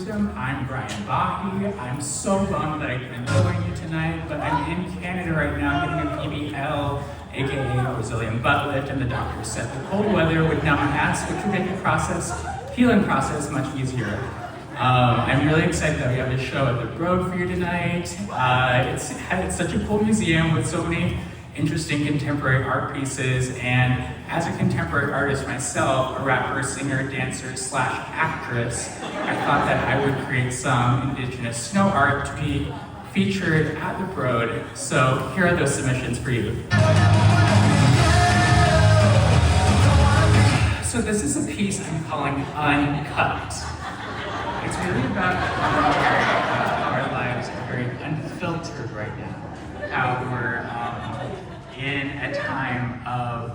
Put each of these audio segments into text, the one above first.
Wisdom. I'm Brian Bahi. I'm so bummed that I couldn't join you tonight, but I'm in Canada right now getting a PBL, aka Brazilian butt lift, and the doctor said the cold weather would numb my ass, which would make the healing process much easier. I'm really excited that we have this show at the Broad for you tonight. It's such a cool museum with so many interesting contemporary art pieces, and as a contemporary artist myself, a rapper, singer, dancer / actress, I thought that I would create some indigenous snow art to be featured at the Broad. So here are those submissions for you. So this is a piece I'm calling Uncut. It's really about how our lives are very unfiltered right now. How we're in a time of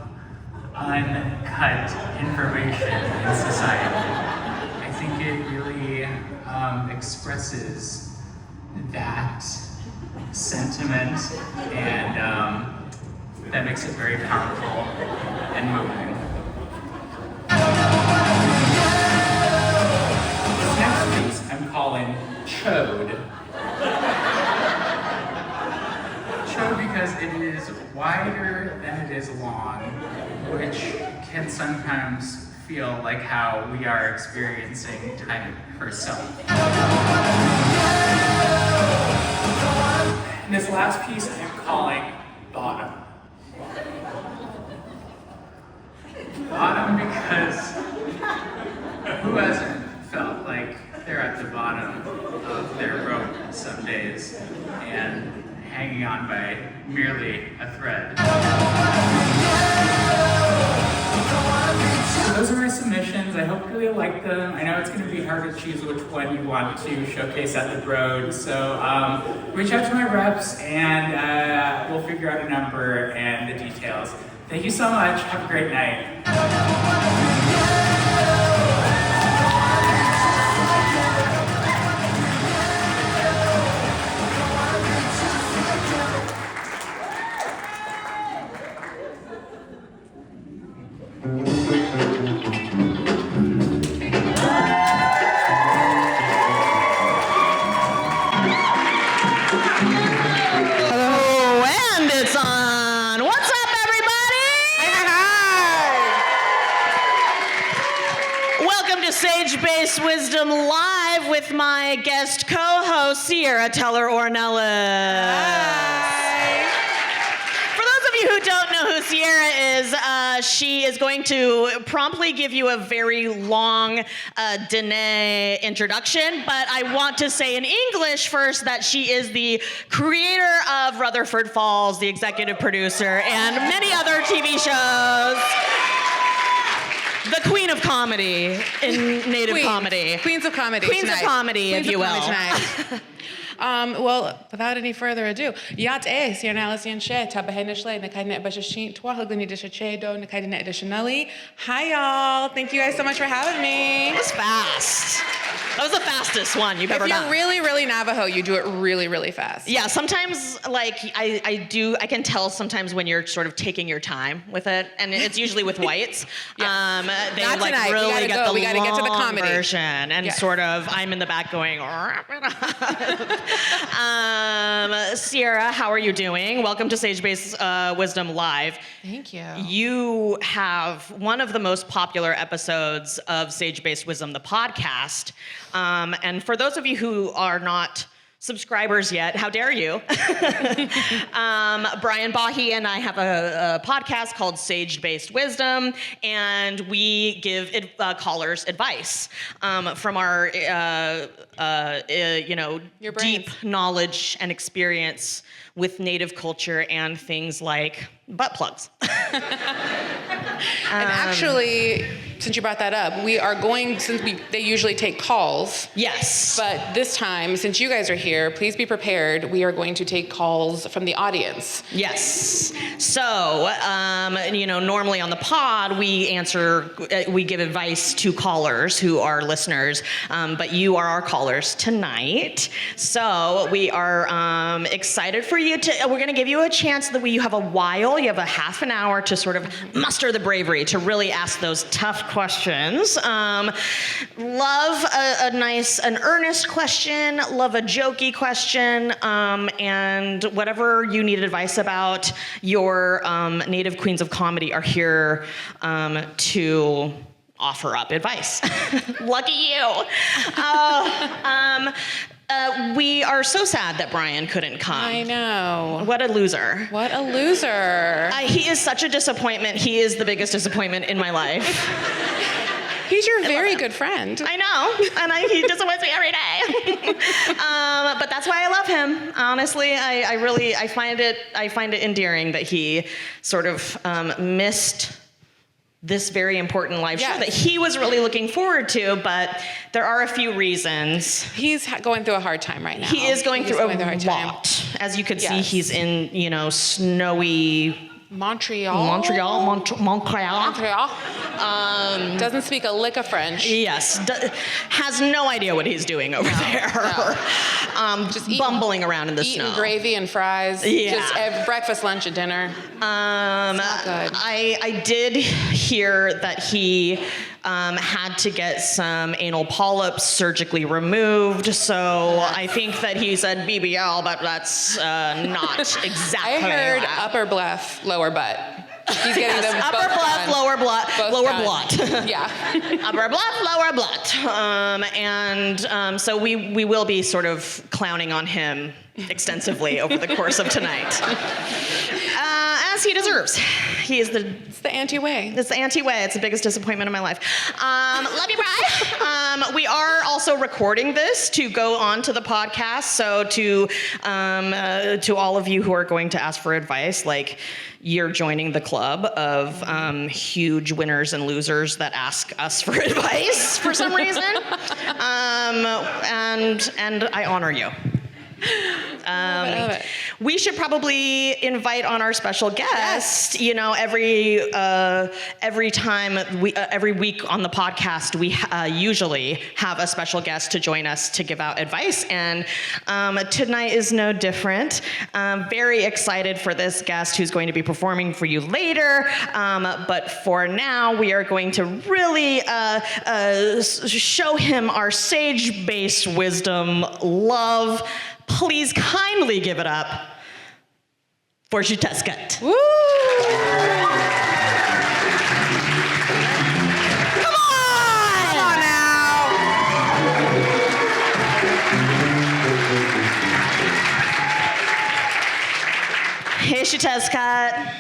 uncut information in society. I think it really expresses that sentiment, and that makes it very powerful and moving. This next piece I'm calling Chode. Chode because it is wider than it is long, which can sometimes feel like how we are experiencing time herself. And this last piece I'm calling Bottom. Bottom because who hasn't felt like they're at the bottom of their rope some days and hanging on by merely a thread. So those are my submissions. I hope you really like them. I know it's going to be hard to choose which one you want to showcase at the Broad. So reach out to my reps and we'll figure out a number and the details. Thank you so much. Have a great night. Wisdom live with my guest co-host Xiuhtezcatl Ornelas. Hi. For those of you who don't know who Sierra is, she is going to promptly give you a very long Dene introduction, but I want to say in English first that she is the creator of Rutherford Falls, the executive producer, and many other TV shows. The queen of comedy in native comedy. Queens of comedy Queens tonight. of comedy, Queens if you of will. Well, without any further ado, Yat Xiuhtezcatl Yanshe, Tabahenishle, Nakaina Bashashin, Twahugani Dishachedo, Nakaina Dishanali. Hi, y'all. Thank you guys so much for having me. That was fast. That was the fastest one you've ever If done. you're really, really Navajo, you do it really, really fast. Yeah, sometimes, like, I can tell sometimes when you're sort of taking your time with it, and it's usually with whites. Yeah. They Not like tonight. really We gotta get go. the We gotta long get to the comedy version, and Yes. sort of I'm in the back going, wrap it up. Sierra, how are you doing? Welcome to Sage-Based Wisdom Live. Thank you. You have one of the most popular episodes of Sage-Based Wisdom, the podcast. And for those of you who are not subscribers yet, how dare you? Brian Bahi and I have a podcast called Sage-Based Wisdom, and we give callers advice from our Your deep brains. knowledge and experience with Native culture and things like butt plugs. And actually, since you brought that up, we are going, they usually take calls. Yes. But this time, since you guys are here, please be prepared. We are going to take calls from the audience. Yes. So, normally on the pod, we give advice to callers who are listeners, but you are our callers tonight. So we are excited for you we're going to give you a chance that you have a while, you have a half an hour to sort of muster the bravery to really ask those tough questions. Love an earnest question, love a jokey question, and whatever you need advice about, your native queens of comedy are here to offer up advice. Lucky you. We are so sad that Brian couldn't come. I know. What a loser. What a loser. He is such a disappointment. He is the biggest disappointment in my life. He's your very good friend. I know, and he disappoints me every day. But that's why I love him. Honestly, I find it endearing that he sort of missed this very important live show that he was really looking forward to, but there are a few reasons. He's going through a hard time right now. He is going through a lot. As you could see, he's in, snowy Montreal. Doesn't speak a lick of French. Yes. Has no idea what he's doing over there. No. Just bumbling around in the snow. Eating gravy and fries. Yeah. Just breakfast, lunch, and dinner. It's not good. I did hear that he had to get some anal polyps surgically removed, so I think that he said BBL, but that's not exactly I heard that. upper bluff, lower butt. He's getting them upper both bluff, done. lower bluff, Both lower done. blunt. Yeah. Upper bluff, lower blunt. So we will be sort of clowning on him extensively over the course of tonight. As he deserves. He is It's the anti-way. It's the anti-way. It's the biggest disappointment of my life. Love you, Bri. We are also recording this to go on to the podcast. So to all of you who are going to ask for advice, like, you're joining the club of huge winners and losers that ask us for advice for some reason. And I honor you. Love it. We should probably invite on our special guest. Every time every week on the podcast, we usually have a special guest to join us to give out advice, and tonight is no different. Very excited for this guest who's going to be performing for you later, but for now, we are going to really show him our sage-based wisdom, love. Please kindly give it up for Xiuhtezcatl. Woo! Come on! Come on now! Hey, Xiuhtezcatl.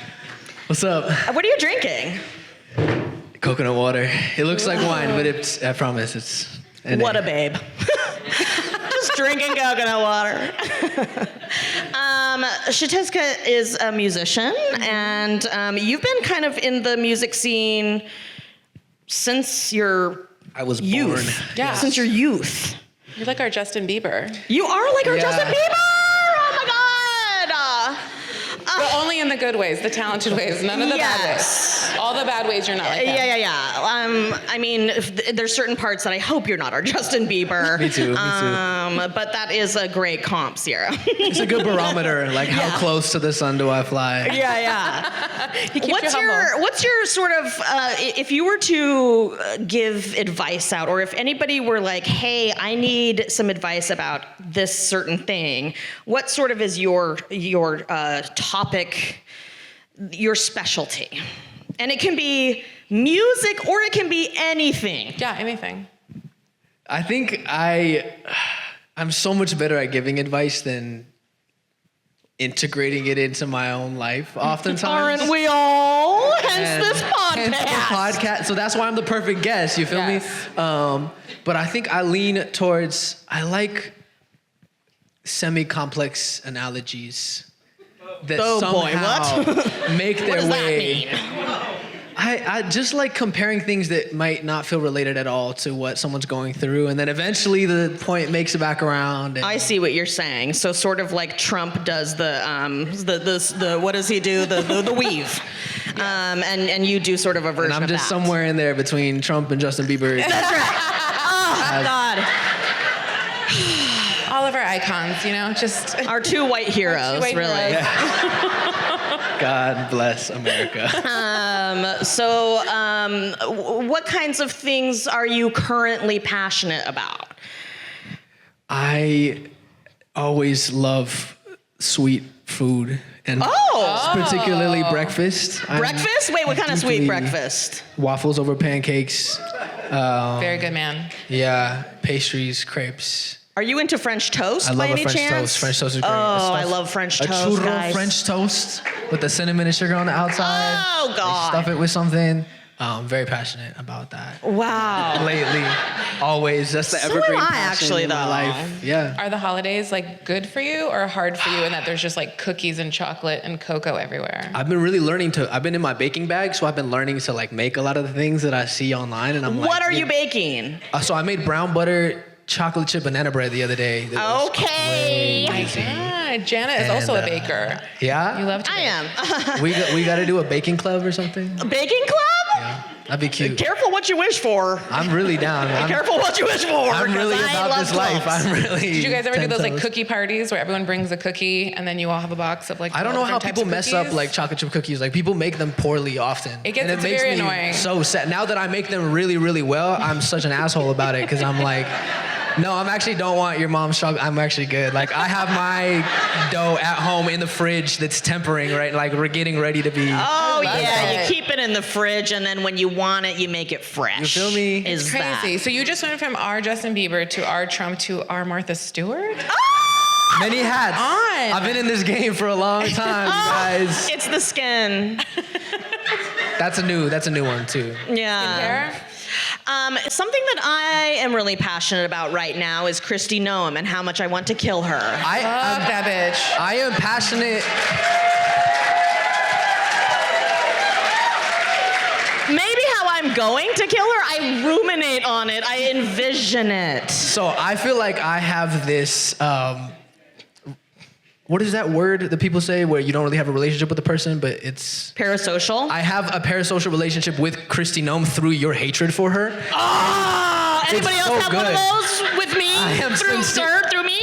What's up? What are you drinking? Coconut water. It looks like wine, but I promise it's What a babe. Just drinking coconut water. Xiuhtezcatl is a musician, and you've been kind of in the music scene since your I was youth. born. Yeah. Since your youth. You're like our Justin Bieber. You are like our Yeah. Justin Bieber! Oh my God! But only in the good ways, the talented ways, none of the bad Yes. ways. All the bad ways, you're not like him. Yeah. I mean, there's certain parts that I hope you're not our Justin Bieber. Me too. But that is a great comp, Sierra. It's a good barometer. Like, how close to the sun do I fly? Yeah. He keeps you humble. What's your sort of, if you were to give advice out, or if anybody were like, hey, I need some advice about this certain thing, what sort of is your topic, your specialty? And it can be music or it can be anything. Yeah, anything. I think I'm so much better at giving advice than integrating it into my own life oftentimes. Aren't we all? Hence this podcast. Hence the podcast. So that's why I'm the perfect guest, you feel me? But I think I lean towards, I like semi-complex analogies that somehow make their What does way. that mean? I just like comparing things that might not feel related at all to what someone's going through, and then eventually the point makes it back around. And I see what you're saying. So sort of like Trump does the what does he do? The weave. And you do sort of a version I'm of just that. somewhere in there between Trump and Justin Bieber. That's right. Oh, God. All of our icons, just Our two white heroes, white really. heroes. God bless America. What kinds of things are you currently passionate about? I always love sweet food and particularly breakfast. Breakfast? Wait, what kind of sweet breakfast? Waffles over pancakes. Very good, man. Yeah, pastries, crepes. Are you into French toast I by love any a French chance? toast. French toast is great. Oh, I love French a toast, churro guys. French toast with the cinnamon and sugar on the outside. Oh, They God. stuff it with something. I'm very passionate about that. Wow. Lately, always. That's the So evergreen am I, passion actually, in my though. life. Yeah. Are the holidays like good for you or hard for you in that there's just like cookies and chocolate and cocoa everywhere? I've been really I've been in my baking bag, so I've been learning to like make a lot of the things that I see online, and I'm like, What are you baking? So I made brown butter chocolate chip banana bread the other day. That was Okay. crazy. Jana is also a And, baker. Yeah? You love to I bake. am. We got to do a baking club or something. A baking club? Yeah. That'd be cute. Careful what you wish for. I'm really down. Careful what you wish for. I'm 'cause really I about love this life. clubs. I'm really. Did you guys ever do 10 those like toes. cookie parties where everyone brings a cookie and then you all have a box of like I don't know 12 how different people types mess of up cookies? like chocolate chip cookies. Like people make them poorly often. It gets and makes very me annoying. so sad. Now that I make them really, really well, I'm such an asshole about it because I'm like, no, I'm actually don't want your mom's chocolate. I'm actually good. Like I have my dough at home in the fridge that's tempering, right? Like we're getting ready to be. Oh, love yeah. it. You keep it in the fridge, and then when you want it, you make it fresh. You feel me? Is Crazy. that. So you just went from our Justin Bieber to our Trump to our Martha Stewart? Many hats. On. I've been in this game for a long time, you guys. It's the skin. That's a new one too. Yeah. There? Something that I am really passionate about right now is Kristi Noem and how much I want to kill her. Fuck that bitch. I am passionate. Maybe how I'm going to kill her, I ruminate on it. I envision it. So I feel like I have this. What is that word that people say where you don't really have a relationship with the person, but it's. Parasocial. I have a parasocial relationship with Kristi Noem through your hatred for her. Anybody It's else so have one of good. those with me? I am Through sincere. her, through me?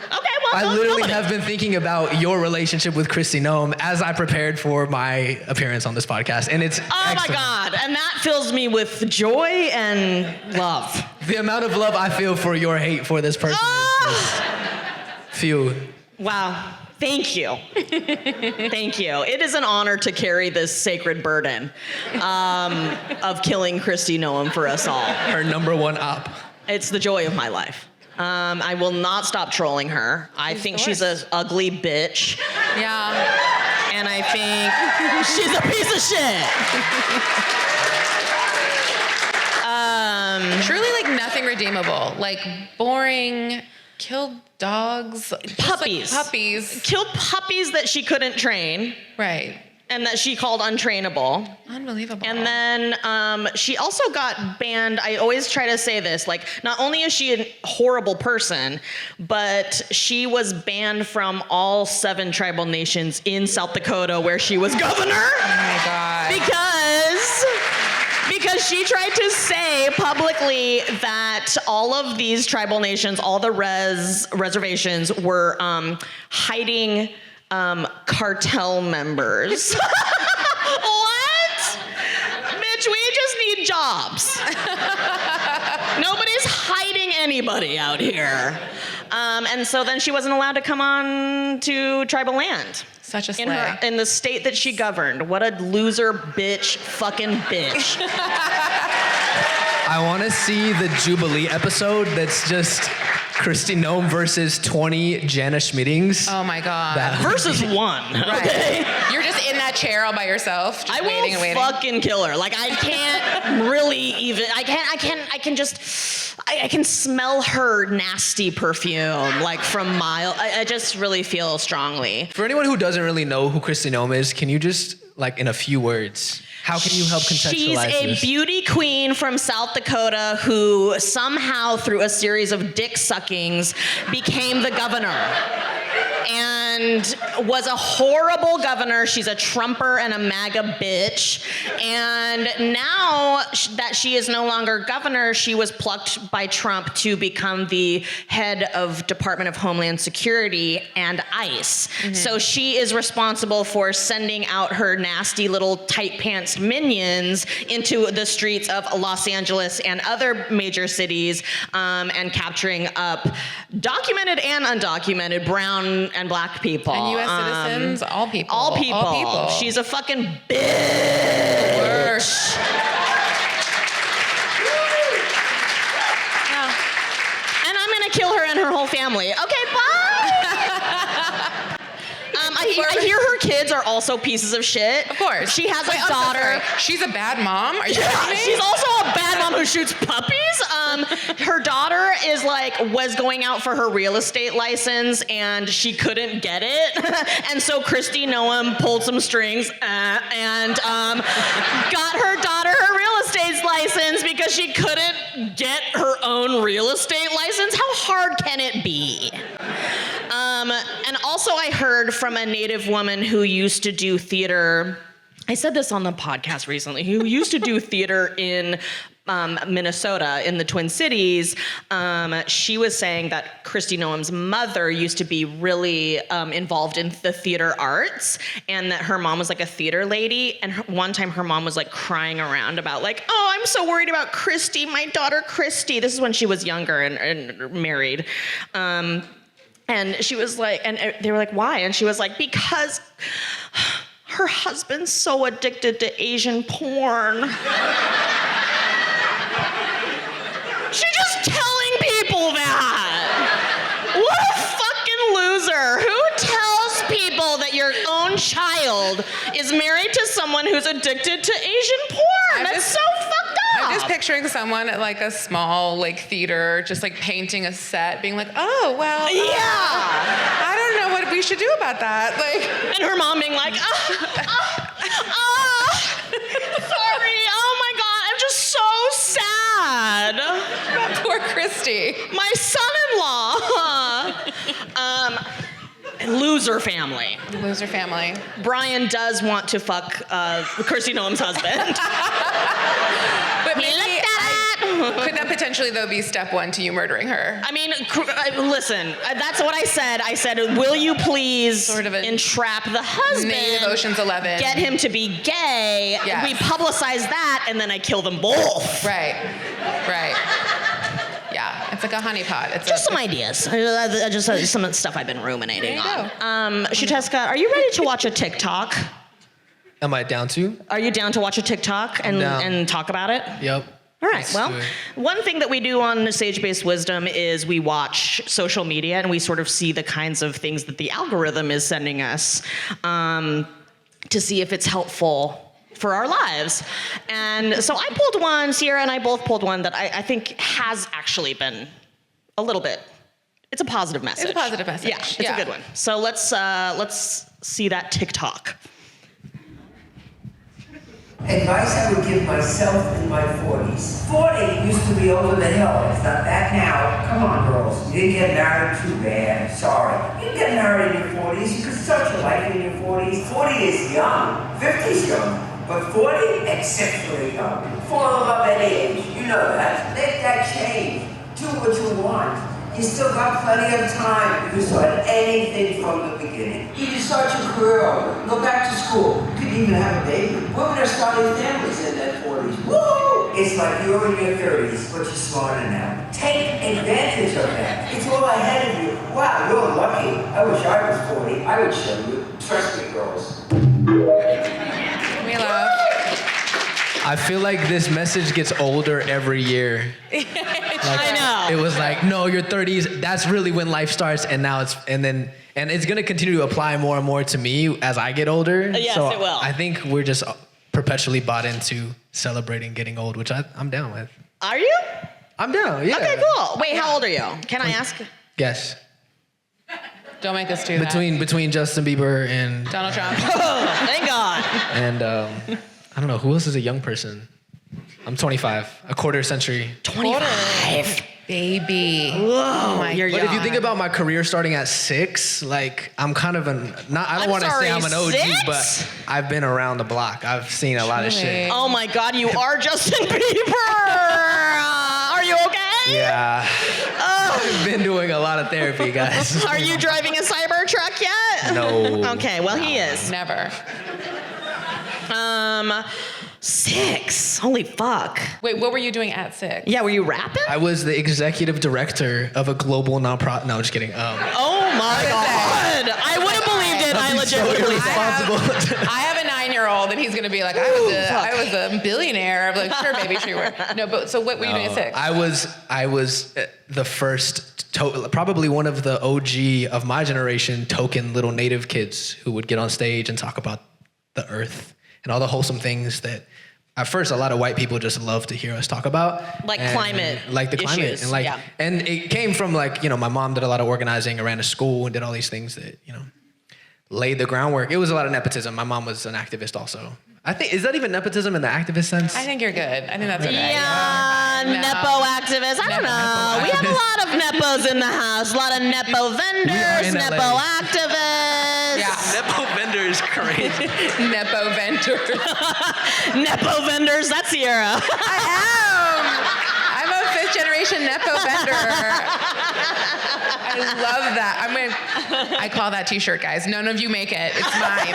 Okay, well, I no, literally nobody. have been thinking about your relationship with Kristi Noem as I prepared for my appearance on this podcast, and it's Oh excellent. my God. And that fills me with joy and love. The amount of love I feel for your hate for this person is few. Wow. Thank you. Thank you. It is an honor to carry this sacred burden of killing Kristi Noem for us all. Her number one op. It's the joy of my life. I will not stop trolling her. I think she's an ugly bitch, Yeah. and I think she's a piece of shit. Truly like nothing redeemable. Like boring, killed dogs. just, like, Puppies. puppies. Killed puppies that she couldn't train Right. and that she called untrainable. Unbelievable. And then she also got banned. I always try to say this, like, not only is she a horrible person, but she was banned from all 7 tribal nations in South Dakota where she was governor. Oh my God. Because she tried to say publicly that all of these tribal nations, all the reservations were hiding cartel members. What? Bitch, we just need jobs. Nobody's hiding anybody out here. And so then she wasn't allowed to come on to tribal land. Such a slay. In the state that she governed. What a loser bitch, fucking bitch. I want to see the Jubilee episode that's just Kristi Noem versus 20 Jana Schmiedings. Oh my God. That- Versus 1. Okay? Right. You're just in that chair all by yourself, just I waiting and will waiting. fucking kill her. Like, I can't really even, I can smell her nasty perfume, like from mile. I just really feel strongly. For anyone who doesn't really know who Kristi Noem is, can you just, like, in a few words, how can you help contextualize She's a this? beauty queen from South Dakota who somehow, through a series of dick suckings, became the governor. and was a horrible governor. She's a Trumper and a MAGA bitch. And now that she is no longer governor, she was plucked by Trump to become the head of Department of Homeland Security and ICE. So she is responsible for sending out her nasty little tight pants minions into the streets of Los Angeles and other major cities, and capturing up documented and undocumented brown and black people. And U.S. citizens, all people. All people. All people. She's a fucking bitch. Worse. And I'm gonna kill her and her whole family. Okay, bye. I hear her kids are also pieces of shit. Of course. She has Wait, a I'm so daughter. sorry. She's a bad mom? Are you Yeah, kidding me? she's also a bad mom who shoots puppies. Her daughter was going out for her real estate license and she couldn't get it. And so Kristi Noem pulled some strings and got her daughter her real estate license because she couldn't get her own real estate license. How hard can it be? And also I heard from a Native woman who used to do theater. I said this on the podcast recently, who used to do theater in Minnesota, in the Twin Cities. She was saying that Kristi Noem's mother used to be really involved in the theater arts, and that her mom was like a theater lady. And one time her mom was like crying around about like, oh, I'm so worried about Kristi, my daughter Kristi. This is when she was younger and married. And she was like, and they were like, why? And she was like, because her husband's so addicted to Asian porn. She's just telling people that. What a fucking loser. Who tells people that your own child is married to someone who's addicted to Asian porn? That's so fucked up. I'm just picturing someone at like a small like theater, just like painting a set, being like, oh, well. Yeah. I don't know what we should do about that. Like, And her mom being like, sorry, oh my God, I'm just so sad. poor Kristi. My son-in-law. Loser family. Loser family. Brian does want to fuck Kristi Noem's husband. But maybe could that potentially though be step one to you murdering her? I mean, listen, that's what I said. I said, will you please Sort of a entrap the husband? Native Ocean's 11. Get him to be gay. Yes. We publicize that, and then I kill them both. Right. Yeah, it's like a honeypot. It's Just some ideas. Just some stuff I've been ruminating There you on. Xiuhtezcatl, are you ready to watch a TikTok? Am I down to? Are you down to watch a TikTok and talk about it? Yep. All right, Let's well, do it. one thing that we do on Sage-Based Wisdom is we watch social media and we sort of see the kinds of things that the algorithm is sending us to see if it's helpful for our lives. And so I pulled one, Sierra and I both pulled one that I think has actually been a little bit, it's a positive message. It's a positive message. Yeah, it's a good one. So let's see that TikTok. Advice I would give myself in my 40s. 40 used to be over the hill. It's not that now. Come on, girls. You didn't get married too bad. Sorry. You didn't get married in your 40s. You could start your life in your 40s. 40 is young. 50 is young. But 40, exceptionally young. Fall in love at age. You know that. Let that change. Do what you want. You still got plenty of time. You can start anything from the beginning. You can start your career over. Go back to school. You could even have a baby. Women are starting families in their 40s. Woo! It's like you're in your 30s, but you're smarter now. Take advantage of that. It's all ahead of you. Wow, you're lucky. I wish I was 40. I would show you. Trust me, girls. We love. I feel like this message gets older every year. I know. It was like, no, your 30s, that's really when life starts, and now it's gonna continue to apply more and more to me as I get older. Yes, so it will. I think we're just perpetually bought into celebrating getting old, which I'm down with. Are you? I'm down, yeah. Okay, cool. Wait, how old are you? Can I ask? Yes. Don't make us do that. Between Justin Bieber and Donald Trump. Oh, thank God. I don't know, who else is a young person? I'm 25, a quarter century. 25. Baby. Whoa, my you're But if you young. think about my career starting at 6, like I'm kind of I don't want to say I'm an OG, 6? but I've been around the block. I've seen a lot of shit. Oh my God, you are Justin Bieber. Are you okay? Yeah. I've been doing a lot of therapy, guys. Are you driving a Cybertruck yet? No. Okay, well he is. Never. 6. Holy fuck. Wait, what were you doing at 6? Yeah, were you rapping? I was the executive director of a global nonprofit. No, just kidding. Oh my God. I would have believed it. I legitimately Irresponsible. I have a 9-year-old, and he's gonna be like, I was a billionaire. I'm like, sure, baby, sure you were. No, but so what were you doing at 6? I was the first, probably one of the OG of my generation, token little native kids who would get on stage and talk about the earth and all the wholesome things that at first a lot of white people just love to hear us talk about. Like And climate like the climate. issues, And like yeah. and it came from like, you know, my mom did a lot of organizing, ran a school and did all these things that, you know, laid the groundwork. It was a lot of nepotism. My mom was an activist also. I think, is that even nepotism in the activist sense? I think you're good. I think that's okay. Yeah, No. Nepo activists. I don't know. We have a lot of Nepos in the house. A lot of Nepo vendors, in Nepo LA. activists. Yeah. Nepo vendor is crazy. Nepo vendor. Nepo vendors, that's Sierra. I am. I'm a 5th generation Nepo vendor. I love that. I call that t-shirt, guys. None of you make it. It's mine.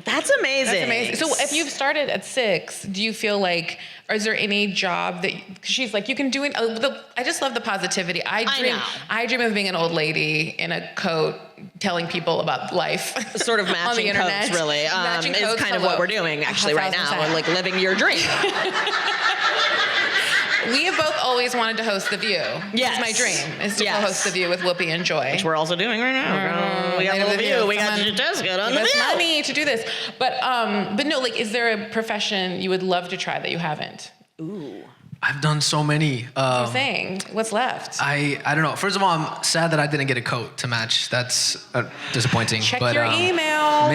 That's amazing. That's amazing. So if you've started at 6, do you feel like, or is there any job that, cause she's like, you can do it. I just love the positivity. I know. I dream of being an old lady in a coat telling people about life. Sort of on the matching internet. coats, really, Matching is coats, kind of hello. what we're doing actually right now. 1,000%. We're like living your dream. We have both always wanted to host The View. Yes. It's my dream, is to Yes. co-host The View with Whoopi and Joy. Which we're also doing right now. We got Night a of the view. View. We got Someone Xiuhtezcatl on Give the us view. money to do this. But no, like, is there a profession you would love to try that you haven't? I've done so many. I'm saying, what's left? I don't know. First of all, I'm sad that I didn't get a coat to match. That's disappointing. Check but, your email.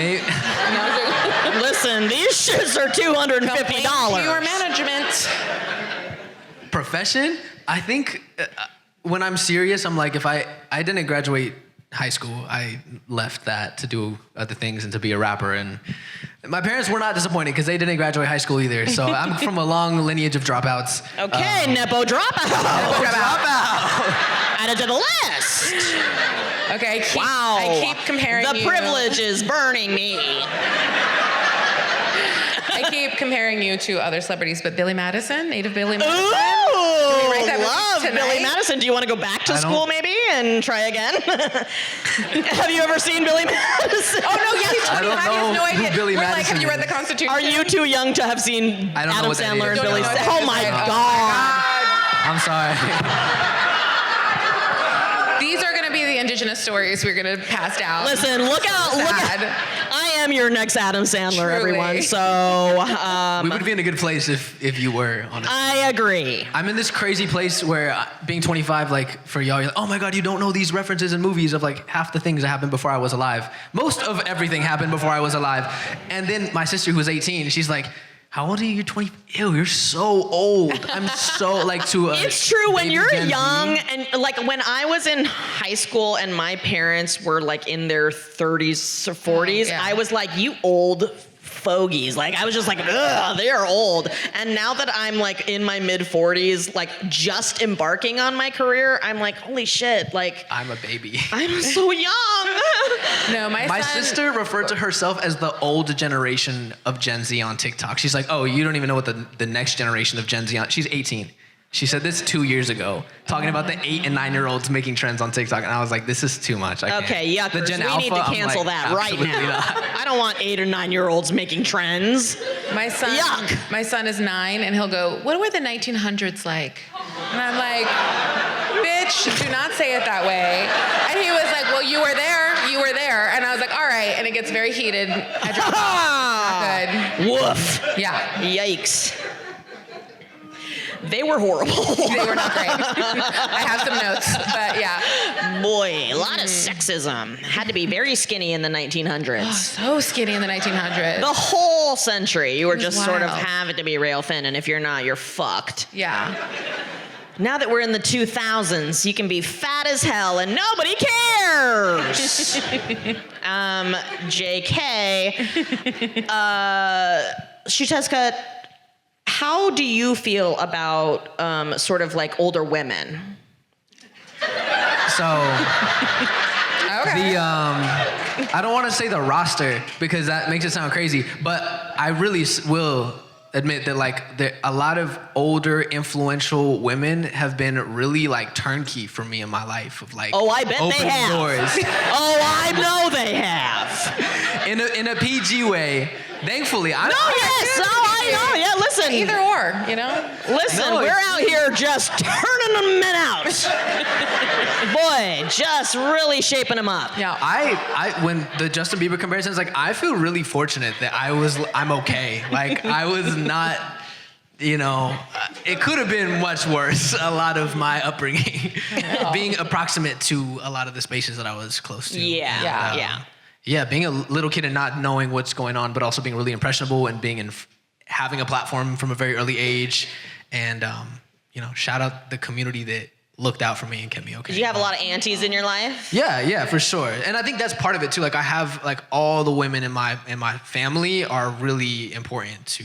Listen, these shirts are $250. Complain to your management. Profession? I think when I'm serious, I'm like, if I didn't graduate high school, I left that to do other things and to be a rapper. And my parents were not disappointed because they didn't graduate high school either. So I'm from a long lineage of dropouts. Okay, Nepo dropout. Add it to the list. Okay, Wow. I keep comparing The you. privilege is burning me. I keep comparing you to other celebrities, but Billy Madison, native Billy Ooh, Madison. we write that love movie Billy tonight? Madison. Do you want to go back to I don't- school maybe and try again? Have you ever seen Billy Madison? Oh no, yeah, he's 25. I don't He has no know who idea. Billy We're like, Madison have you read the is. Constitution? Are you too young to have seen I don't know Adam what that Sandler is. and Don't Billy? know what that Oh is. my Oh God. I'm sorry. These are going to be the indigenous stories we're going to pass down. Listen, look out! Look Sad. out! I am your next Adam Sandler, Truly. everyone. So We would be in a good place if you were, honestly. I agree. I'm in this crazy place where being 25, like for y'all, you're like, oh my God, you don't know these references in movies of like half the things that happened before I was alive. Most of everything happened before I was alive. And then my sister, who was 18, she's like, how old are you? You're 20. Ew, you're so old. I'm so like to a It's true when baby you're Gen Z. young and like when I was in high school and my parents were like in their 30s or 40s, yeah. I was like, you old fogies. Like I was just like, ugh, they are old. And now that I'm like in my mid 40s, like just embarking on my career, I'm like, holy shit, like I'm a baby. I'm so young. No, my My son, sister referred to herself as the old generation of Gen Z on TikTok. She's like, oh, you don't even know what the next generation of Gen Z on. She's 18. She said this 2 years ago, talking about the 8 and 9-year-olds making trends on TikTok, and I was like, this is too much. I can't. Okay, yuckers. The Gen We Alpha, need to I'm cancel like, that right absolutely now. not. I don't want 8 or 9-year-olds making trends. my son, Yuck. my son is 9, and he'll go, "What were the 1900s like?" And I'm like, "Bitch, do not say it that way." And he was like, "Well, you were there, you were there," and I was like, "All right." And it gets very heated. I drop off. Not good. Woof. Yeah, Yikes. They were horrible. they were not great. I have some notes, but yeah. Boy, a lot of sexism. Had to be very skinny in the 1900s. So skinny in the 1900s. The whole whole century, you were just sort of wild. having to be rail thin, and if you're not, you're fucked. Yeah. Now that we're in the 2000s, you can be fat as hell and nobody cares. JK. Xiuhtezcatl, how do you feel about sort of like older women? So Okay. I don't want to say the roster because that makes it sound crazy, but I really will admit that like a lot of older influential women have been really like turnkey for me in my life of like Oh, I bet they opening have. doors Oh, I know they have. in a PG way. Thankfully, I I know. Yeah, listen. Either or, you know? Listen, No, we're it's- out here just turning the men out. Boy, just really shaping them up. Yeah. I when the Justin Bieber comparison is like, I feel really fortunate that I'm okay. Like I was not, you know, it could have been much worse. A lot of my upbringing, being approximate to a lot of the spaces that I was close to. Yeah, Yeah. yeah. Yeah, being a little kid and not knowing what's going on, but also being really impressionable and having a platform from a very early age, and you know, shout out the community that looked out for me and kept me okay. Did you have a lot of aunties in your life? Yeah, for sure. And I think that's part of it too. Like I have like all the women in my family are really important to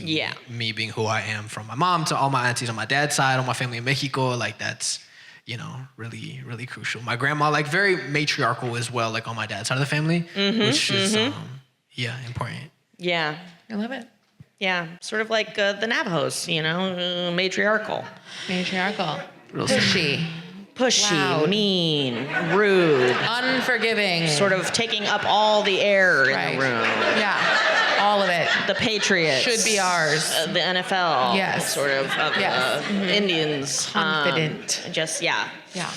me being who I am, from my mom to all my aunties on my dad's side, all my family in Mexico. Like that's, you know, really, really crucial. My grandma, like very matriarchal as well, like on my dad's side of the family, which is important. Yeah. I love it. Yeah, sort of like the Navajos, you know, matriarchal. Matriarchal. Real Pushy. Pushy, Loud. mean, rude, Unforgiving. sort of taking up all the air Right. in the room. Yeah. All of it. The Patriots. Should be ours. The NFL. Yes. Sort of Yes. Indians. Confident. Just, yeah. Yeah.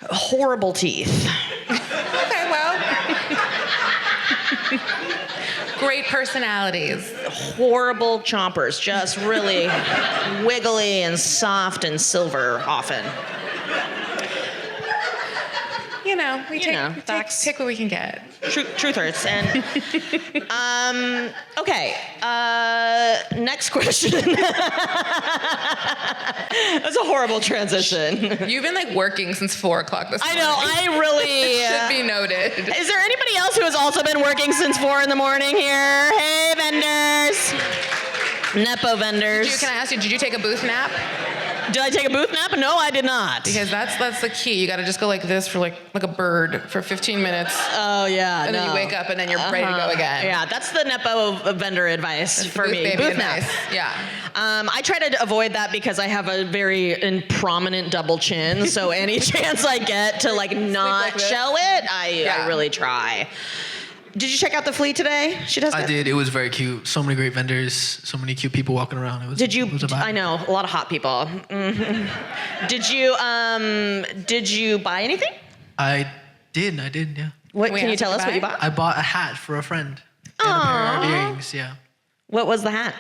Horrible teeth. Okay, well. Great personalities. Horrible chompers. Just really wiggly and soft and silver often. You know, we You know, facts. take what we can get. Truth hurts. And okay, next question. That's a horrible transition. You've been like working since 4 o'clock this I morning. know. I really. Should be noted. Is there anybody else who has also been working since 4 in the morning here? Hey, vendors. Nepo vendors. Can I ask you, did you take a booth nap? Did I take a booth nap? No, I did not. Because that's the key. You got to just go like this for like a bird for 15 minutes. Oh, yeah. And then you wake up and then you're ready to go again. Yeah, that's the Nepo vendor advice for Booth me. baby Booth nap. advice. Yeah. I try to avoid that because I have a very prominent double chin. So any chance I get to like not like this? show it, I Yeah. really try. Did you check out the fleet today? I did. It was very cute. So many great vendors. So many cute people walking around. It was. Did you? It was a vibe. I know a lot of hot people. Mhm. Did you buy anything? I did. Yeah. What Can we can you ask tell what us you what you buy? bought? I bought a hat for a friend. And a pair of earrings. Yeah. What was the hat?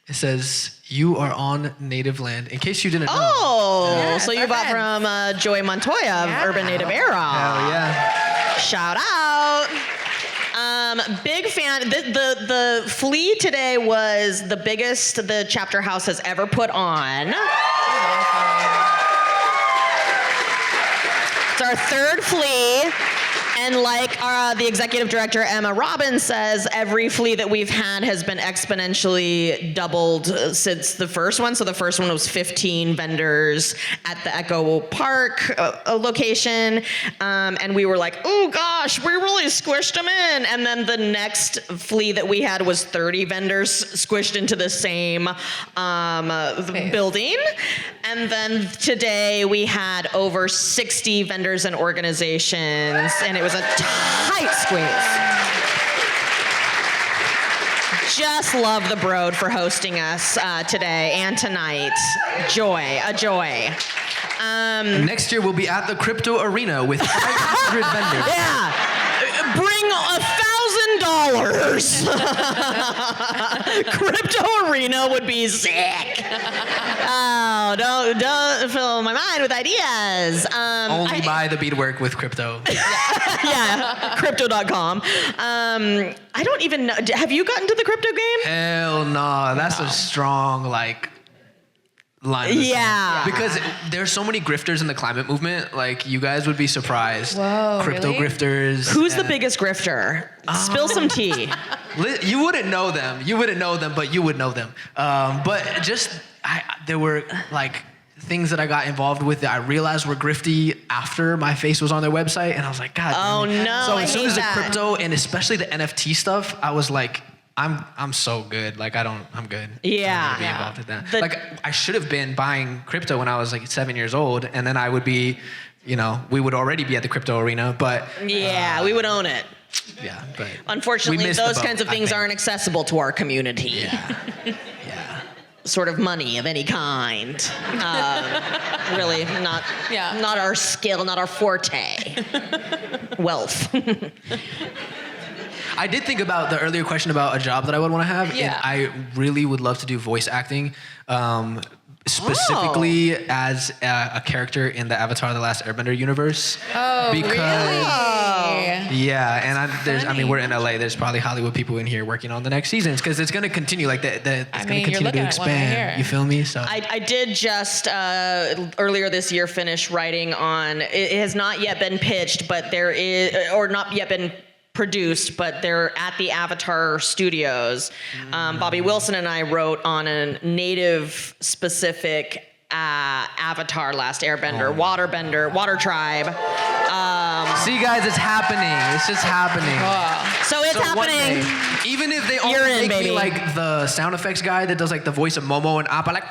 It says, "You are on native land." In case you didn't know. Oh, Yes, so you our bought friends. from Joey Montoya of Yeah. Urban Native Era. Hell yeah. Shout out. Big fan. The flea today was the biggest the chapter house has ever put on. It's our third flea. And like the executive director, Emma Robbins, says, every flea that we've had has been exponentially doubled since the first one. So the first one was 15 vendors at the Echo Park location. And we were like, oh gosh, we really squished them in. And then the next flea that we had was 30 vendors squished into the same building. And then today we had over 60 vendors and organizations, and it was a tight squeeze. Just love the Broad for hosting us today and tonight. A joy. Next year we'll be at the crypto arena with 500 vendors. Yeah. Bring $1,000 Crypto arena would be sick. Oh, don't fill my mind with ideas. Only buy the beadwork with crypto. Yeah, crypto.com. I don't even know. Have you gotten to the crypto game? Hell no. That's a strong, like, line of defense. Yeah. Because there's so many grifters in the climate movement. Like, you guys would be surprised. Whoa, Crypto really? grifters. Who's the biggest grifter? Spill some tea. You wouldn't know them. You wouldn't know them, but you would know them. But just, there were, like, things that I got involved with that I realized were grifty after my face was on their website, and I was like, God. Oh, damn it. no, So I as soon hate as the that. crypto and especially the NFT stuff, I was like, I'm so good. Like I'm good. Yeah. I'm gonna be involved with that. The- Like I should have been buying crypto when I was like 7 years old, and then I would be, we would already be at the crypto arena, but Yeah, we would own it. yeah, but Unfortunately, we missed the those boat, kinds of I things think. aren't accessible to our community. Yeah. Sort of money of any kind. Really, not Yeah. not our skill, not our forte. Wealth. I did think about the earlier question about a job that I would want to have, Yeah. and I really would love to do voice acting, specifically as a character in the Avatar: The Last Airbender universe. Oh, because really? yeah, and we're in LA. There's probably Hollywood people in here working on the next seasons because it's going to continue. Like it's going to mean, you're continue looking to at one right expand. here. You feel me? So I did just earlier this year finish writing on. It has not yet been pitched, but there is, or not yet been produced, but they're at the Avatar Studios. Bobby Wilson and I wrote on a native specific Avatar Last Airbender, Waterbender, Water Tribe. see, guys, it's happening. It's just happening. So it's So one happening. day, even if they only You're in, make baby. me like the sound effects guy that does like the voice of Momo and Appa, like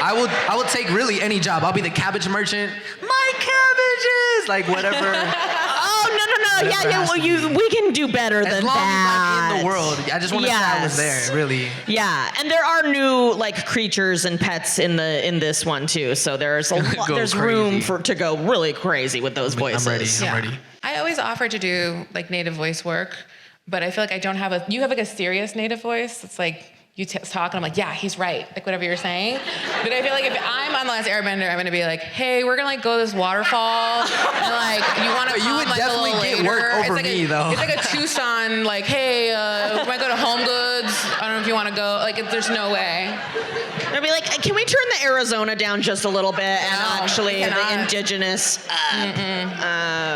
I would take really any job. I'll be the cabbage merchant. My cabbages, like whatever. Oh no. Whatever Yeah. has Well, to be. we can do better As than long that. as I'm in the world, I just want to say I was Yes. there. Really. Yeah, and there are new like creatures and pets in this one too. So there's Go there's room crazy. to go really crazy with those voices. I'm ready. Yeah. I'm ready. I always offer to do like native voice work, but I feel like I don't have you have like a serious native voice. It's like you talk and I'm like, yeah, he's right. Like whatever you're saying. But I feel like if I'm on The Last Airbender, I'm gonna be like, hey, we're gonna like go to this waterfall and like you wanna No, you come would like definitely a little get later. work over It's like me, though. It's like a Tucson, like, hey, we might go to Home Goods. I don't know if you wanna go. Like there's no way. They'll be like, can we turn the Arizona down just a little bit and No, actually we the cannot. indigenous?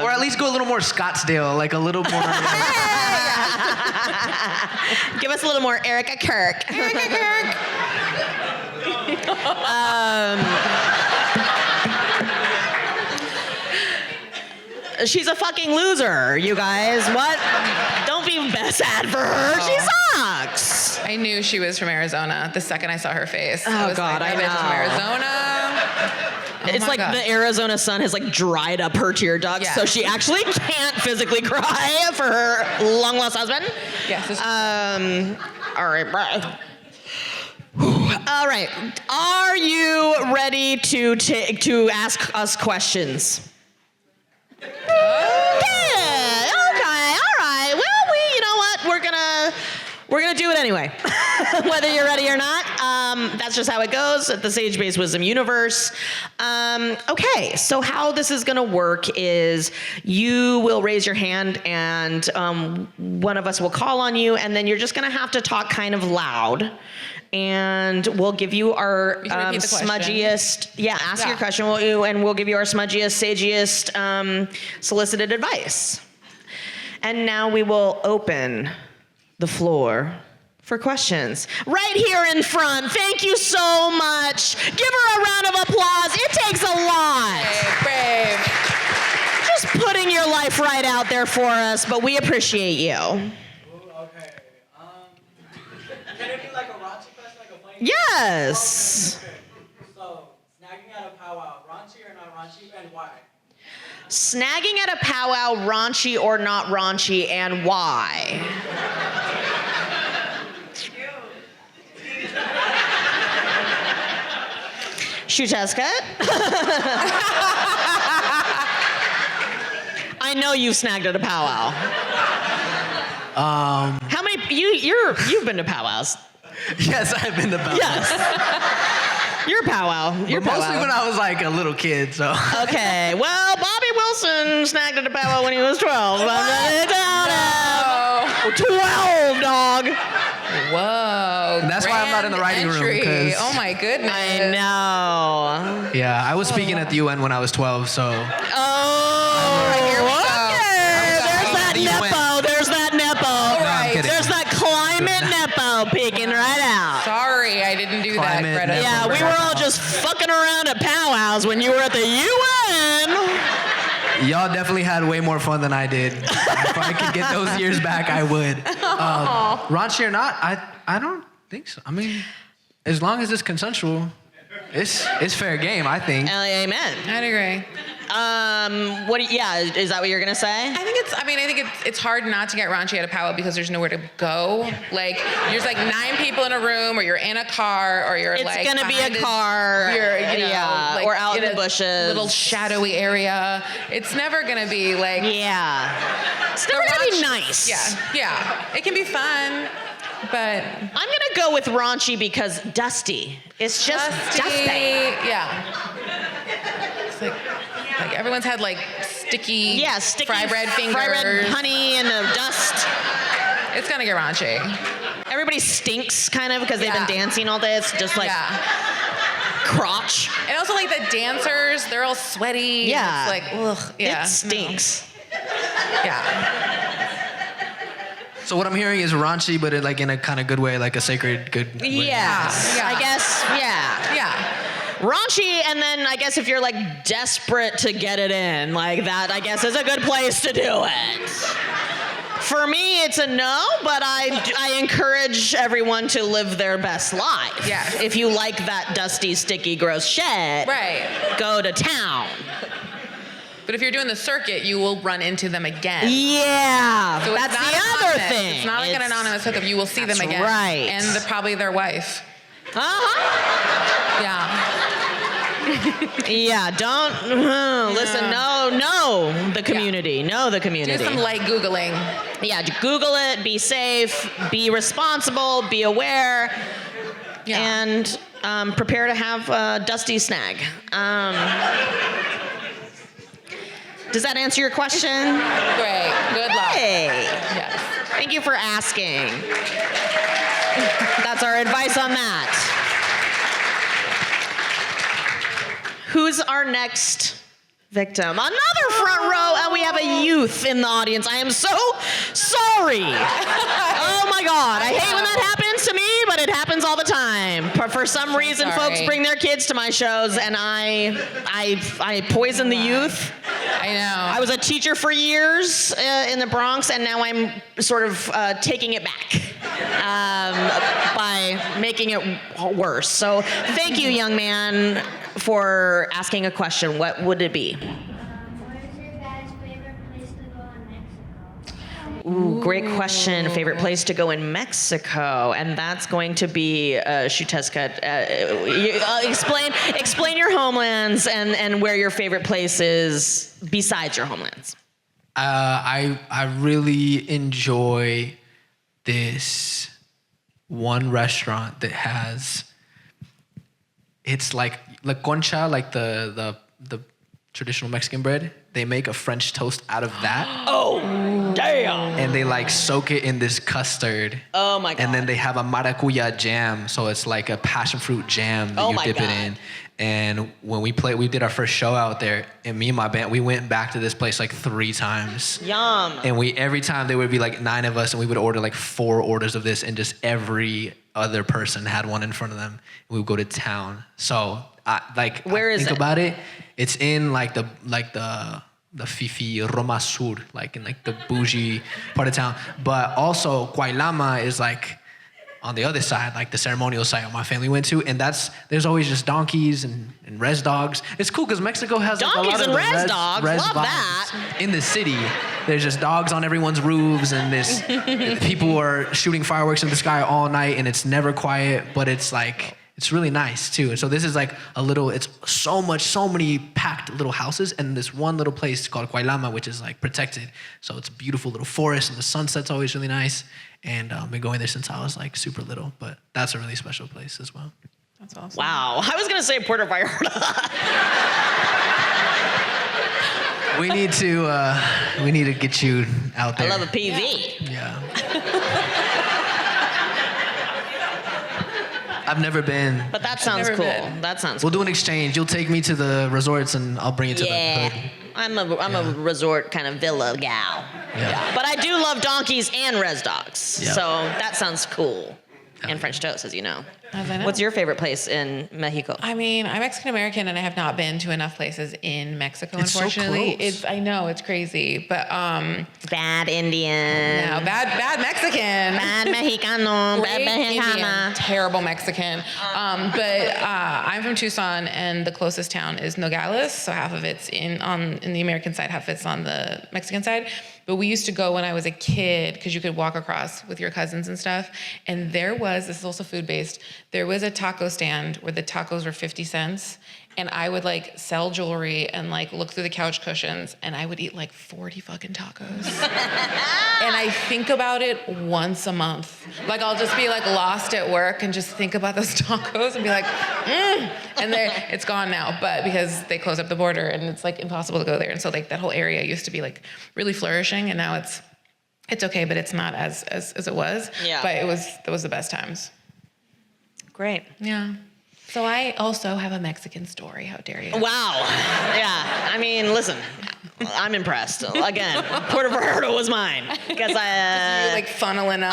Or at least go a little more Scottsdale, like a little more. Give us a little more Erica Kirk. She's a fucking loser, you guys. What? Don't be sad for her. She sucks. I knew she was from Arizona the second I saw her face. Oh, I was God, like, I that bitch is from know. Arizona. It's my like God. the Arizona sun has like dried up her tear ducts, Yeah. so she actually can't physically cry for her long lost husband. Yes. it's- All right, bye. All right. Are you ready to ask us questions? Yeah. Okay. All right. Well, you know what? We're gonna do it anyway, whether you're ready or not. That's just how it goes at the Sage Based Wisdom universe. Okay. So how this is gonna work is you will raise your hand, and one of us will call on you, and then you're just gonna have to talk kind of loud. And we'll give you our You can repeat the question. smudgiest. Yeah, ask Yeah. your question, and we'll give you our smudgiest, sagiest solicited advice. And now we will open the floor for questions. Right here in front. Thank you so much. Give her a round of applause. It takes a lot. Brave. Just putting your life right out there for us, but we appreciate you. Okay. Can it be like a raunchy question, like a funny? Yes. Okay. So, snagging at a powwow, raunchy or not raunchy, and why? Snagging at a powwow, raunchy or not raunchy, and why? Xiuhtezcatl? I know you've snagged at a powwow. How many? You've been to powwows. Yes, I've been to powwows. Yes. You're a powwow. You're But mostly when I was like a little kid, so. Okay. Well, Bobby Wilson snagged at a powwow when he was 12. 12, dog. Whoa. And that's why I'm not in the writing room, entry. 'cause- Oh my goodness. I know. Yeah, I was speaking at the UN when I was 12, so. Oh, here we go. okay. There's that You went. nepo. There's that nepo. All No, I'm right. kidding. There's that climate nepo peeking right out. Sorry, I didn't do Climate that, Greta. nepo. Yeah, we were all just fucking around at powwows when you were at the UN. Y'all definitely had way more fun than I did. If I could get those years back, I would. Raunchy or not, I don't think so. I mean, as long as it's consensual, it's fair game, I think. Amen. I'd agree. Is that what you're gonna say? I think it's hard not to get raunchy at a powwow because there's nowhere to go. Like there's like 9 people in a room, or you're in a car, or you're It's like gonna be behind a car, You're like or out in the a bushes. little shadowy area. It's never gonna be like Yeah. It's never gonna be nice. Yeah. It can be fun, but I'm gonna go with raunchy because dusty. It's just dusty. Yeah. It's like everyone's had like sticky, Sticky fry bread fingers. fry bread, honey, and the dust. It's gonna get raunchy. Everybody stinks kind of because they've been Yeah. dancing all day. It's just like crotch. And also like the dancers, they're all sweaty. Yeah. It's like, ugh. Yeah. It stinks. Yeah. So what I'm hearing is raunchy, but in a kind of good way, like a sacred good way. Yes. Yeah. I guess, yeah. Yeah. Raunchy, and then I guess if you're like desperate to get it in, like that, I guess is a good place to do it. For me, it's a no, but I encourage everyone to live their best life. Yes. If you like that dusty, sticky, gross shit, Right. go to town. But if you're doing the circuit, you will run into them again. Yeah, So it's that's not the other anonymous. thing. It's not like an anonymous hookup. You will see them That's again. right. And probably their wife. Uh-huh. Yeah. Yeah, don't listen. No, the community. Know the community. Do some light Googling. Yeah, Google it. Be safe. Be responsible. Be aware. Yeah. And prepare to have a dusty snag. Does that answer your question? Great. Good luck. Hey, Yes. thank you for asking. That's our advice on that. Who's our next victim? Another front row, and we have a youth in the audience. I am so sorry. Oh my God, I hate when that happens to me, but it happens all the time. For some reason, folks Sorry. bring their kids to my shows, and I poison the youth. I know. I was a teacher for years in the Bronx, and now I'm sort of taking it back by making it worse. So thank you, young man, for asking a question. What would it be? What is your guys' favorite place to go in Mexico? Ooh, great question. Favorite place to go in Mexico, and that's going to be Xiuhtezcatl. Explain your homelands and where your favorite place is besides your homelands. I really enjoy this one restaurant that has, it's like La Concha, like the traditional Mexican bread. They make a French toast out of that. Oh, damn! And they like soak it in this custard. Oh my God! And then they have a maracuya jam, so it's like a passion fruit jam that you dip it in. And when we did our first show out there, and me and my band, we went back to this place like 3 times. Yum. And every time there would be like 9 of us, and we would order like 4 orders of this, and just every other person had one in front of them. And we would go to town. So where is think it? about it, it's in like the Fifi Roma Sur, like in like the bougie part of town. But also Guaylama is like on the other side, like the ceremonial site my family went to, and there's always just donkeys and res dogs. It's cool because Mexico has like Donkeys a lot and of res the dogs, res love vibes. that. In the city, there's just dogs on everyone's roofs, and people are shooting fireworks in the sky all night, and it's never quiet, but it's like It's really nice too. And so this is like it's so many packed little houses, and this one little place called Cuailama, which is like protected. So it's a beautiful little forest, and the sunset's always really nice. And I've been going there since I was like super little, but that's a really special place as well. That's awesome. Wow. I was going to say Puerto Vallarta. We need to get you out there. I love a PV. Yeah. I've never been. But that sounds never cool. been. That sounds We'll cool. do an exchange. You'll take me to the resorts, and I'll bring you to the hood. I'm a resort kind of villa gal. Yeah. But I do love donkeys and res dogs. Yeah. So that sounds cool. And French toast, as you know. As I know. What's your favorite place in Mexico? I mean, I'm Mexican American and I have not been to enough places in Mexico, It's so unfortunately. close. I know, it's crazy. But Bad Indian. no, bad Mexican. Bad Mexicano. Bad Great Indian, Mexicana. terrible Mexican. But I'm from Tucson, and the closest town is Nogales. So half of it's in the American side, half of it's on the Mexican side. But we used to go when I was a kid because you could walk across with your cousins and stuff. And this is also food-based, there was a taco stand where the tacos were 50 cents. And I would like sell jewelry and like look through the couch cushions, and I would eat like 40 fucking tacos. And I think about it once a month. Like I'll just be like lost at work and just think about those tacos and be like, and it's gone now, but because they closed up the border and it's like impossible to go there. And so like that whole area used to be like really flourishing, and now it's okay, but it's not as it was. Yeah. But it was the best times. Great. Yeah. So I also have a Mexican story. How dare you? Wow. Yeah. I mean, listen. I'm impressed. Again, Puerto Vallarta was mine because You're like funneling up.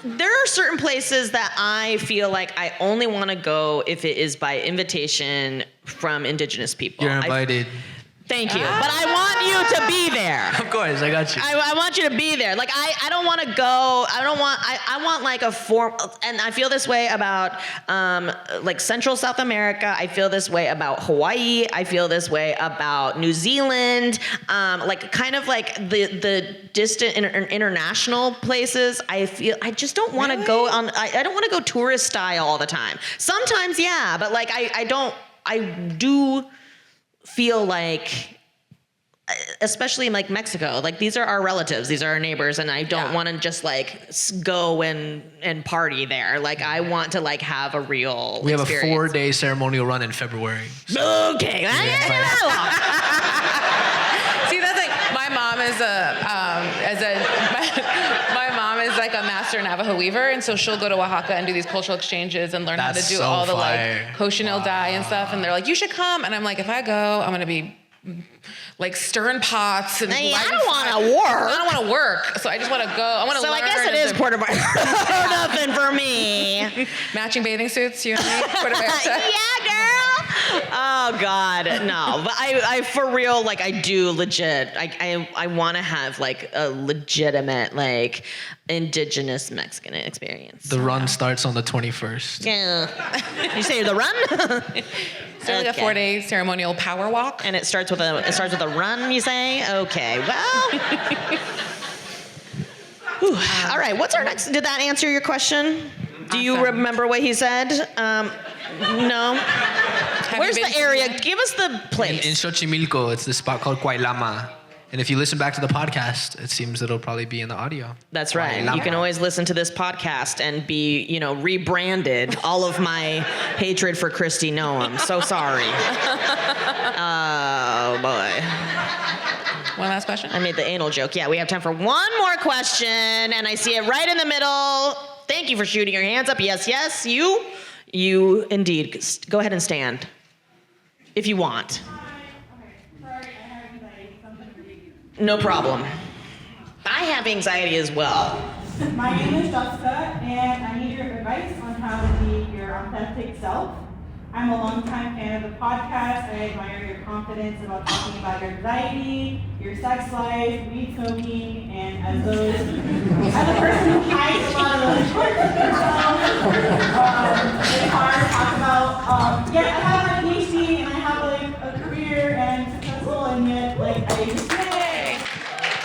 There are certain places that I feel like I only want to go if it is by invitation from indigenous people. You're invited. Thank you. But I want you to be there. Of course, I got you. I want you to be there. Like I don't want to go. I want like a form. And I feel this way about like Central South America. I feel this way about Hawaii. I feel this way about New Zealand. Like kind of like the distant international places. I I just don't want to go on. I don't want to go tourist style all the time. Sometimes yeah, but like I do feel like, especially in like Mexico, like these are our relatives, these are our neighbors, and I don't want to just like go and party there. Like I want to like have a real We have experience. a 4-day ceremonial run in February. Okay. See, that's like my mom is my mom is like a master Navajo weaver, and so she'll go to Oaxaca and do these cultural exchanges and learn how to That's do so all the fire. like cochineal dye and stuff. And they're like, you should come. And I'm like, if I go, I'm gonna be like stirring pots and Hey, I lighting don't want fires. to work. I don't want to work, so I just want to go. I want to So learn. I guess it is Puerto Vallarta. Nothing for me. Matching bathing suits, you and me. Puerto Vallarta. Yeah, girl. Oh God, no. But I for real, like I do legit. I want to have like a legitimate like indigenous Mexican experience. The run starts on the 21st. Yeah. You say the run? So like a 4-day ceremonial power walk. And it starts with a run, you say? Okay. Well. Whew. All right. What's our next? Did that answer your question? Do you Awesome. remember what he said? No. Where's you been the to area? India? Give us the place. In Xochimilco, it's this spot called Cuailama. And if you listen back to the podcast, it seems it'll probably be in the audio. That's right. Cuailama. You can always listen to this podcast and be, rebranded. All of my hatred for Christy Noam. So sorry. Oh boy. One last question. I made the anal joke. Yeah, we have time for one more question, and I see it right in the middle. Thank you for shooting your hands up. Yes, yes, you indeed. Go ahead and stand, if you want. No problem. I have anxiety as well. My name is Jessica, and I need your advice on how to be your authentic self. I'm a longtime fan of the podcast. I admire your confidence about talking about your anxiety, your sex life, weed smoking, and as a person who hides a lot of those short it's hard to talk about. I have my PhD and I have like a career and successful, and yet like I just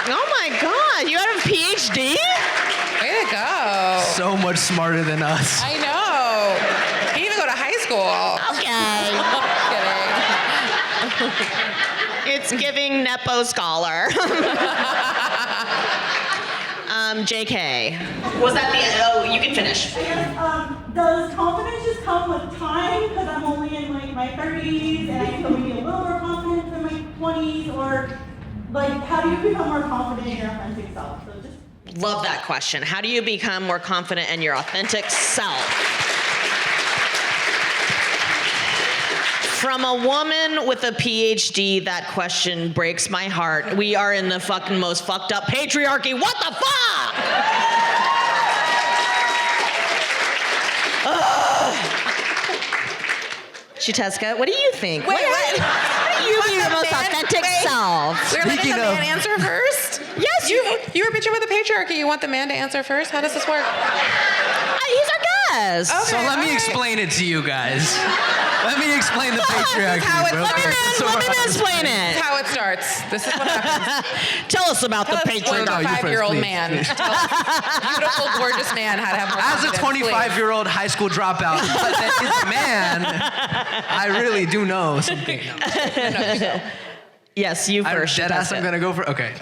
Oh my God, you have a PhD? Way to go. So much smarter than us. I know. cool. Okay. Kidding. It's giving Nepo Scholar. JK. Was that the, oh, you can finish. I guess, does confidence just come with time? Because I'm only in like my 30s and I feel maybe a little more confident than my 20s, or like how do you become more confident in your authentic self? So just Love that question. How do you become more confident in your authentic self? From a woman with a PhD, that question breaks my heart. We are in the fucking most fucked up patriarchy. What the fuck? Xiuhtezcatl, what do you think? Wait, what? How do you be your most man? authentic Wait. self? We're letting the man answer first? Yes, You were bitching with the patriarchy. You want the man to answer first? How does this work? He's our guest. Okay, So let me all right. explain it to you guys. Let me explain the patriarchy. how it's- real quick. Let me explain This it. is how it starts. This is what happens. Tell us about Tell the us what patriarchy. a you first, 5-year-old please, man. please. Tell us, beautiful, gorgeous man how to have more As a confidence, 25-year-old high school dropout, but that is a man, I really do know something. No. please. No. Yes, you I'm first. dead ass. I'm Xiuhtezcatl. gonna go for. Okay.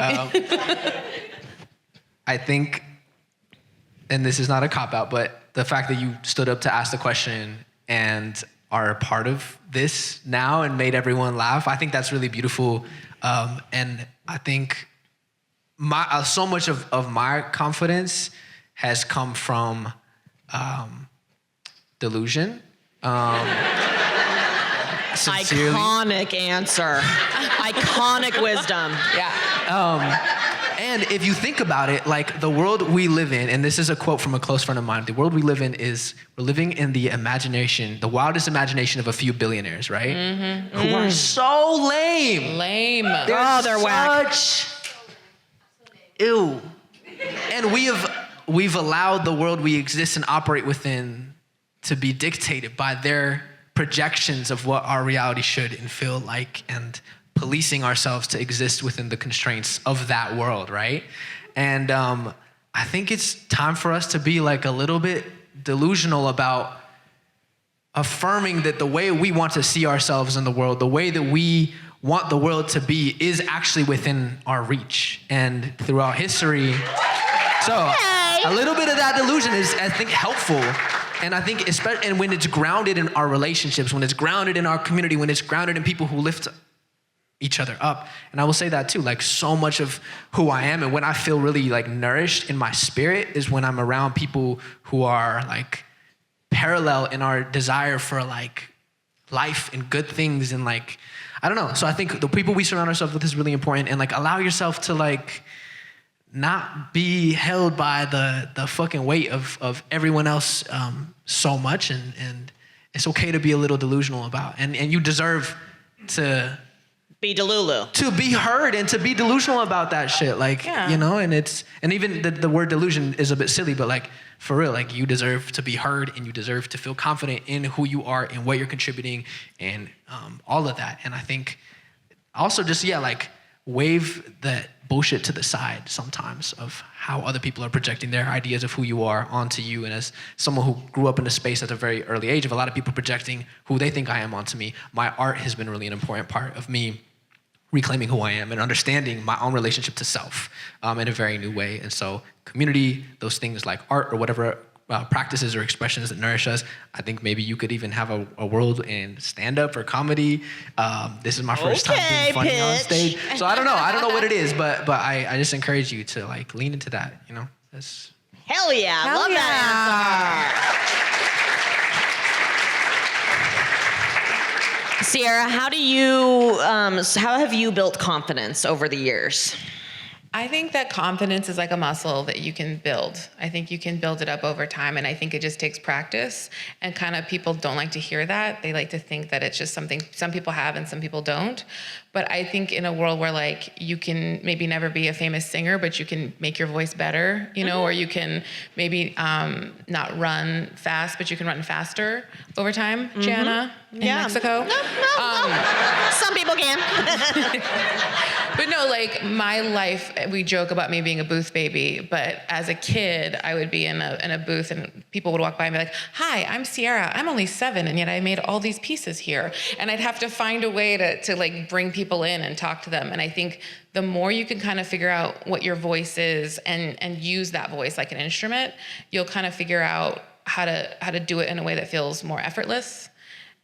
I think, and this is not a cop out, but the fact that you stood up to ask the question and are a part of this now and made everyone laugh, I think that's really beautiful. And I think so much of my confidence has come from delusion. Sincerely. Iconic answer. Iconic wisdom. Yeah. And if you think about it, like the world we live in, and this is a quote from a close friend of mine, the world we live in is, we're living in the imagination, the wildest imagination of a few billionaires, right? Mm-hmm. Who are so lame. Lame. They're whack. Such, ew. And we've allowed the world we exist and operate within to be dictated by their projections of what our reality should and feel like, and policing ourselves to exist within the constraints of that world, right? And I think it's time for us to be like a little bit delusional about affirming that the way we want to see ourselves in the world, the way that we want the world to be, is actually within our reach. And throughout history, so a little bit of that delusion is, I think, helpful. And I think, especially, and when it's grounded in our relationships, when it's grounded in our community, when it's grounded in people who lift each other up. And I will say that too, like so much of who I am and when I feel really like nourished in my spirit is when I'm around people who are like parallel in our desire for like life and good things and like, I don't know. So I think the people we surround ourselves with is really important, and like allow yourself to like not be held by the fucking weight of everyone else so much, and it's okay to be a little delusional about, and you deserve to Be Delulu. to be heard and to be delusional about that shit, like, Yeah. you know, and even the word delusion is a bit silly, but like for real, like you deserve to be heard and you deserve to feel confident in who you are and what you're contributing and all of that. And I think also just, like wave that bullshit to the side sometimes of how other people are projecting their ideas of who you are onto you. And as someone who grew up in a space at a very early age of a lot of people projecting who they think I am onto me, my art has been really an important part of me reclaiming who I am and understanding my own relationship to self in a very new way. And so community, those things like art or whatever practices or expressions that nourish us, I think maybe you could even have a world in stand-up or comedy. This is my first time being funny on stage. So I don't know what it is, but I just encourage you to like lean into that, you know? That's... Hell yeah. Hell Love yeah. that answer. Sierra, how have you built confidence over the years? I think that confidence is like a muscle that you can build. I think you can build it up over time, and I think it just takes practice. And kind of people don't like to hear that. They like to think that it's just something some people have and some people don't. But I think in a world where like you can maybe never be a famous singer, but you can make your voice better, you know, or you can maybe not run fast, but you can run faster over time. Jana in Mexico. No. Some people can. But no, like my life, we joke about me being a booth baby, but as a kid, I would be in a booth and people would walk by and be like, "Hi, I'm Sierra. I'm only 7, and yet I made all these pieces here." And I'd have to find a way to like bring people in and talk to them. And I think the more you can kind of figure out what your voice is and use that voice like an instrument, you'll kind of figure out how to do it in a way that feels more effortless.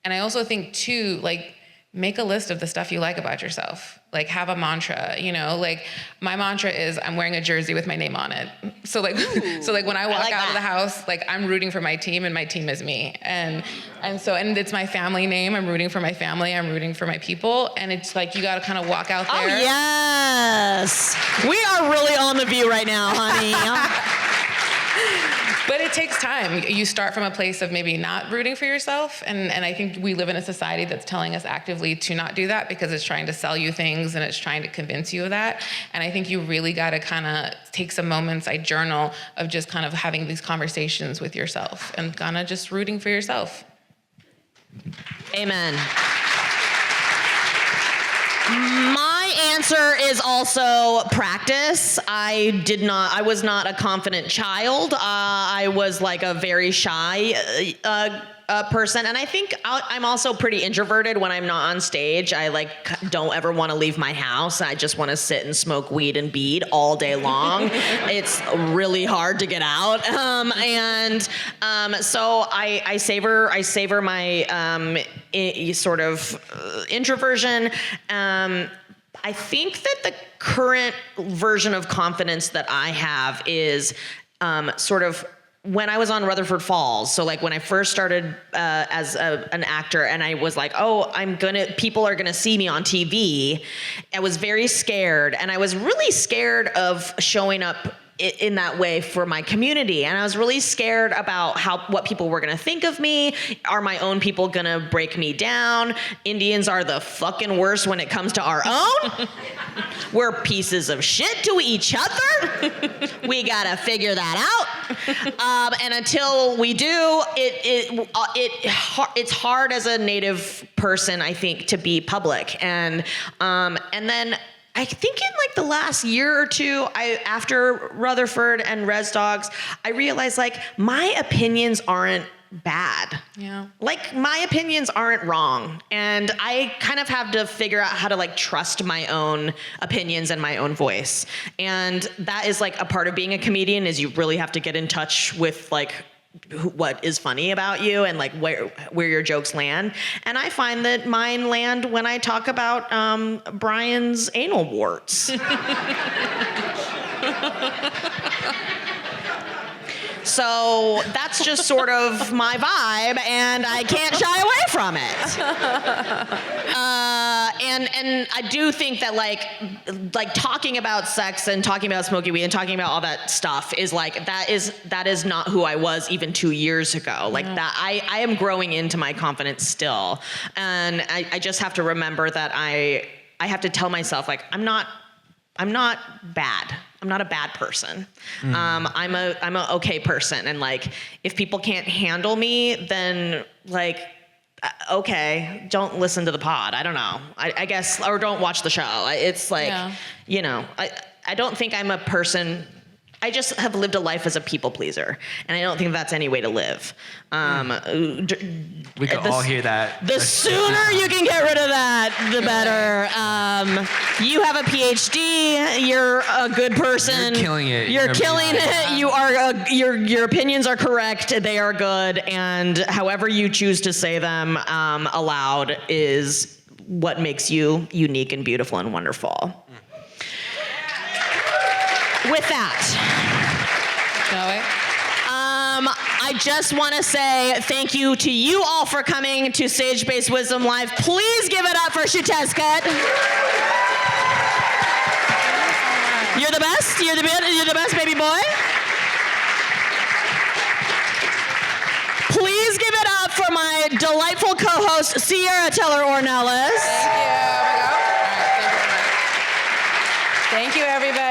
And I also think too, like, make a list of the stuff you like about yourself. Like, have a mantra, you know? Like, my mantra is I'm wearing a jersey with my name on it. So like, when I walk out of the house, like, I'm rooting for my team and my team is me. And it's my family name. I'm rooting for my family. I'm rooting for my people. And it's like, you gotta kind of walk out there. Oh, yes. We are really on The View right now, honey. But it takes time. You start from a place of maybe not rooting for yourself. And I think we live in a society that's telling us actively to not do that because it's trying to sell you things and it's trying to convince you of that. And I think you really got to kind of take some moments, I journal, of just kind of having these conversations with yourself and kind of just rooting for yourself. Amen. My answer is also practice. I was not a confident child. I was like a very shy person. And I think I'm also pretty introverted when I'm not on stage. I like don't ever want to leave my house. I just want to sit and smoke weed and bead all day long. It's really hard to get out. So I savor my sort of introversion. I think that the current version of confidence that I have is sort of when I was on Rutherford Falls. So like when I first started as an actor and I was like, oh, people are gonna see me on TV. I was very scared, and I was really scared of showing up in that way for my community. And I was really scared about what people were gonna think of me. Are my own people gonna break me down? Indians are the fucking worst when it comes to our own. We're pieces of shit to each other. We gotta figure that out. And until we do, it's hard as a Native person, I think, to be public. And then I think in like the last year or two, after Rutherford and Res Dogs, I realized like my opinions aren't bad. Yeah. Like my opinions aren't wrong. And I kind of have to figure out how to like trust my own opinions and my own voice. And that is like a part of being a comedian, is you really have to get in touch with like what is funny about you and like where your jokes land. And I find that mine land when I talk about Brian's anal warts. So that's just sort of my vibe, and I can't shy away from it. And I do think that like talking about sex and talking about smoking weed and talking about all that stuff is like that is not who I was even 2 years ago. Like that I am growing into my confidence still, and I just have to remember that I have to tell myself like I'm not bad. I'm not a bad person. I'm a okay person. And like, if people can't handle me, then like, okay, don't listen to the pod. I don't know. I guess, or don't watch the show. It's like, you know, I don't think I'm a person. I just have lived a life as a people pleaser, and I don't think that's any way to live. We can all hear that. The sooner you can get rid of that, the better. You have a PhD. You're a good person. You're killing it. You're killing it. You are. Your opinions are correct. They are good, and however you choose to say them aloud is what makes you unique and beautiful and wonderful. With that, I just want to say thank you to you all for coming to Sage Based Wisdom Live. Please give it up for Xiuhtezcatl. You're the best. You're the best, baby boy. Please give it up for my delightful co-host, Sierra Teller Ornelas. Thank you. Thank you, everybody.